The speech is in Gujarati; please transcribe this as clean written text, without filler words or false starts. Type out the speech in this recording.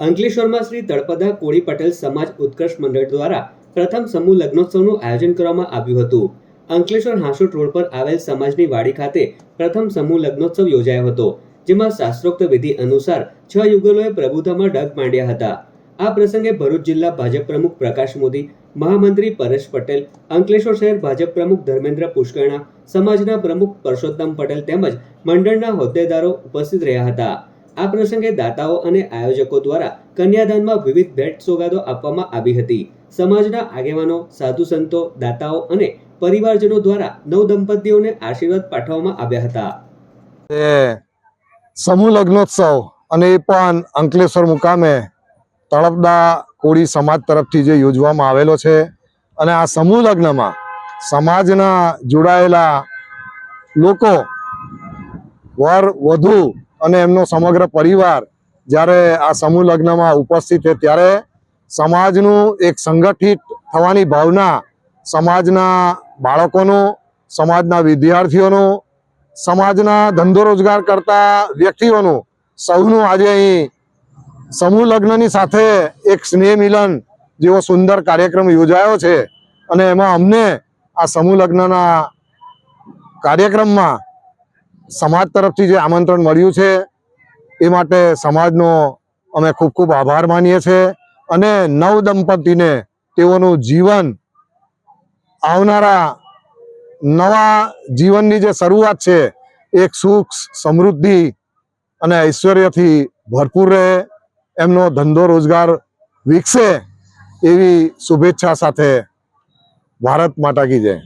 અંકલેશ્વરમાં શ્રી તળપદા કોળી પટેલ સમાજ ઉત્કર્ષ મંડળ દ્વારા પ્રથમ સમૂહ લગ્નોત્સવનું આયોજન કરવામાં આવ્યું હતું. અંકલેશ્વર હાંસોટ રોડ પર આવેલ સમાજની વાડી ખાતે પ્રથમ સમૂહ લગ્નોત્સવ યોજાયો હતો, જેમાં શાસ્ત્રોક્ત વિધિ અનુસાર 6 યુગલોએ પ્રભુતામાં ડગ માંડ્યા હતા. આ પ્રસંગે ભરૂચ જિલ્લા ભાજપ પ્રમુખ પ્રકાશ મોદી, મહામંત્રી પરેશ પટેલ, અંકલેશ્વર શહેર ભાજપ પ્રમુખ ધર્મેન્દ્ર પુષ્કરણા, સમાજના પ્રમુખ પરસોત્તમ પટેલ તેમજ મંડળના હોદ્દેદારો ઉપસ્થિત રહ્યા હતા. આ પ્રસંગે દાતાઓ અને આયોજકો દ્વારા કન્યાદાનમાં વિવિધ ભેટ સોગાદો આપવામાં આવી હતી. સમાજના આગેવાનો, સાધુ સંતો, દાતાઓ અને પરિવારજનો દ્વારા નવ દંપતીઓને આશીર્વાદ પાઠવવામાં આવ્યા હતા. સમૂહ લગ્નોત્સવ અને એ પણ અંકલેશ્વર મુકામે તળપદા કોળી સમાજ તરફથી જે યોજવામાં આવેલો છે અને આ સમૂહ લગ્નમાં સમાજના જોડાયેલા લોકો, વર વધુ અને એમનો સમગ્ર પરિવાર જ્યારે આ સમૂહ લગ્નમાં ઉપસ્થિત છે ત્યારે સમાજનું એક સંગઠિત થવાની ભાવના, સમાજના બાળકોનું, સમાજના વિદ્યાર્થીઓનું, સમાજના ધંધો રોજગાર કરતા વ્યક્તિઓનું સૌનું આજે અહીં સમૂહ લગ્નની સાથે એક સ્નેહ મિલન જેવો સુંદર કાર્યક્રમ યોજાયો છે અને એમાં અમને આ સમૂહ લગ્નના કાર્યક્રમમાં સમાજ તરફથી જે આમંત્રણ મળ્યું છે એ માટે સમાજનો અમે ખૂબ ખૂબ આભાર માનીએ છીએ અને નવ દંપતીને તેઓનું જીવન, આવનારા નવા જીવનની જે શરૂઆત છે એક સુખ, સમૃદ્ધિ અને ઐશ્વર્યથી ભરપૂર રહે, એમનો ધંધો રોજગાર વિકસે એવી શુભેચ્છા સાથે ભારત માતા કી જય.